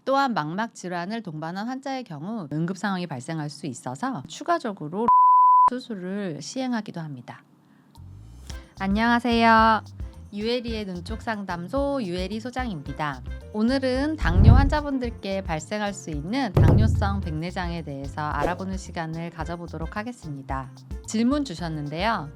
또한 망막 질환을 동반한 환자의 경우 응급 상황이 발생할 수 있어서 추가적으로 수술을 시행하기도 합니다. 안녕하세요. 유에리의 눈쪽 상담소 유에리 소장입니다. 오늘은 당뇨 환자분들께 발생할 수 있는 당뇨성 백내장에 대해서 알아보는 시간을 가져보도록 하겠습니다. 질문 주셨는데요.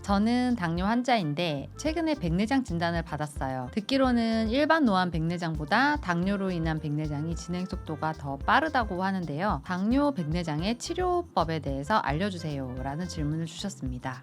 저는 당뇨 환자인데 최근에 백내장 진단을 받았어요. 듣기로는 일반 노안 백내장보다 당뇨로 인한 백내장이 진행 속도가 더 빠르다고 하는데요. 당뇨 백내장의 치료법에 대해서 알려주세요 라는 질문을 주셨습니다.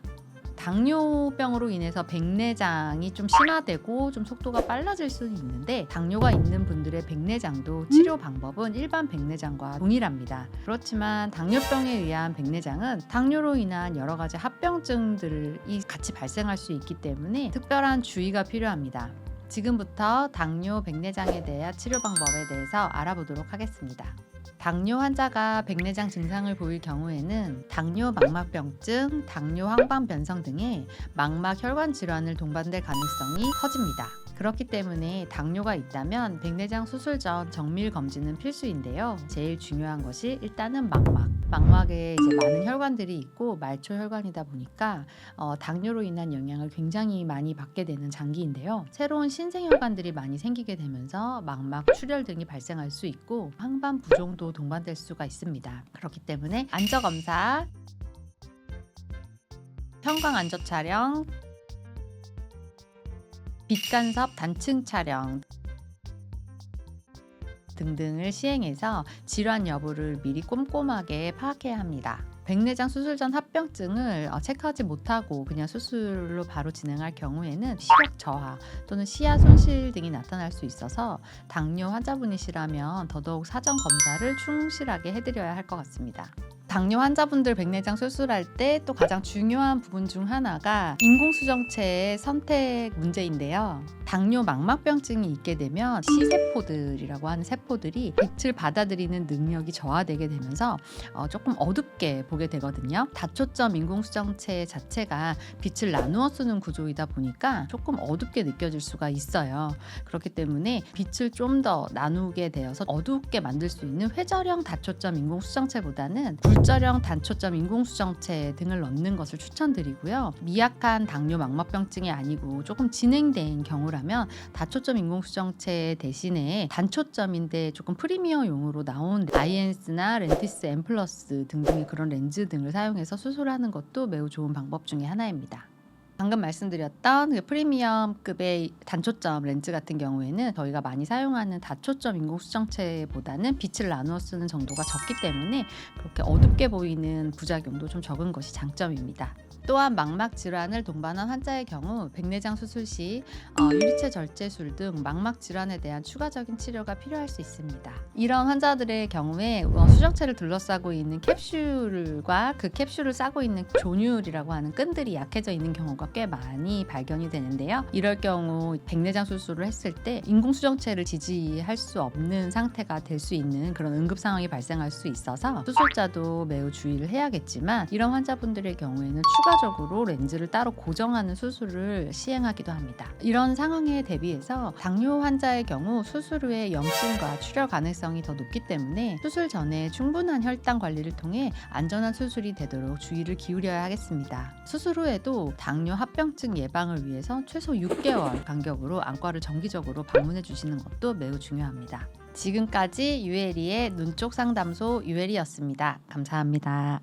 당뇨병으로 인해서 백내장이 좀 심화되고 좀 속도가 빨라질 수는 있는데 당뇨가 있는 분들의 백내장도 치료 방법은 일반 백내장과 동일합니다. 그렇지만 당뇨병에 의한 백내장은 당뇨로 인한 여러 가지 합병증들이 같이 발생할 수 있기 때문에 특별한 주의가 필요합니다. 지금부터 당뇨 백내장에 대한 치료 방법에 대해서 알아보도록 하겠습니다. 당뇨 환자가 백내장 증상을 보일 경우에는 당뇨 망막병증, 당뇨 황반 변성 등의 망막 혈관 질환을 동반될 가능성이 커집니다. 그렇기 때문에 당뇨가 있다면 백내장 수술 전 정밀 검진은 필수인데요. 제일 중요한 것이 일단은 망막에 이제 많은 혈관들이 있고 말초 혈관이다 보니까 당뇨로 인한 영향을 굉장히 많이 받게 되는 장기인데요. 새로운 신생 혈관들이 많이 생기게 되면서 망막 출혈 등이 발생할 수 있고 황반 부종도 동반될 수가 있습니다. 그렇기 때문에 안저 검사, 형광 안저 촬영, 빛간섭 단층 촬영 등등을 시행해서 질환 여부를 미리 꼼꼼하게 파악해야 합니다. 백내장 수술 전 합병증을 체크하지 못하고 그냥 수술로 바로 진행할 경우에는 시력 저하 또는 시야 손실 등이 나타날 수 있어서 당뇨 환자분이시라면 더더욱 사전 검사를 충실하게 해드려야 할 것 같습니다. 당뇨 환자분들 백내장 수술할 때 또 가장 중요한 부분 중 하나가 인공수정체의 선택 문제인데요. 당뇨 망막병증이 있게 되면 C세포들이라고 하는 세포들이 빛을 받아들이는 능력이 저하되게 되면서 조금 어둡게 보게 되거든요. 다초점 인공수정체 자체가 빛을 나누어 쓰는 구조이다 보니까 조금 어둡게 느껴질 수가 있어요. 그렇기 때문에 빛을 좀 더 나누게 되어서 어둡게 만들 수 있는 회절형 다초점 인공수정체보다는 굴절형 단초점 인공수정체 등을 넣는 것을 추천드리고요. 미약한 당뇨 망막병증이 아니고 조금 진행된 경우라면 다초점 인공수정체 대신에 단초점인데 조금 프리미어용으로 나온 아이엔스나 렌티스 M 플러스 등등의 그런 렌즈 등을 사용해서 수술하는 것도 매우 좋은 방법 중에 하나입니다. 방금 말씀드렸던 프리미엄급의 단초점 렌즈 같은 경우에는 저희가 많이 사용하는 다초점 인공수정체보다는 빛을 나누어 쓰는 정도가 적기 때문에 그렇게 어둡게 보이는 부작용도 좀 적은 것이 장점입니다. 또한 망막 질환을 동반한 환자의 경우 백내장 수술 시 유리체 절제술 등 망막 질환에 대한 추가적인 치료가 필요할 수 있습니다. 이런 환자들의 경우에 수정체를 둘러싸고 있는 캡슐과 그 캡슐을 싸고 있는 존율이라고 하는 끈들이 약해져 있는 경우가 꽤 많이 발견이 되는데요. 이럴 경우 백내장 수술을 했을 때 인공수정체를 지지할 수 없는 상태가 될 수 있는 그런 응급 상황이 발생할 수 있어서 수술자도 매우 주의를 해야겠지만 이런 환자분들의 경우에는 추가적으로 렌즈를 따로 고정하는 수술을 시행하기도 합니다. 이런 상황에 대비해서 당뇨 환자의 경우 수술 후에 염증과 출혈 가능성이 더 높기 때문에 수술 전에 충분한 혈당 관리를 통해 안전한 수술이 되도록 주의를 기울여야 하겠습니다. 수술 후에도 당뇨 합병증 예방을 위해서 최소 6개월 간격으로 안과를 정기적으로 방문해 주시는 것도 매우 중요합니다. 지금까지 유에리의 눈쪽 상담소 유에리였습니다. 감사합니다.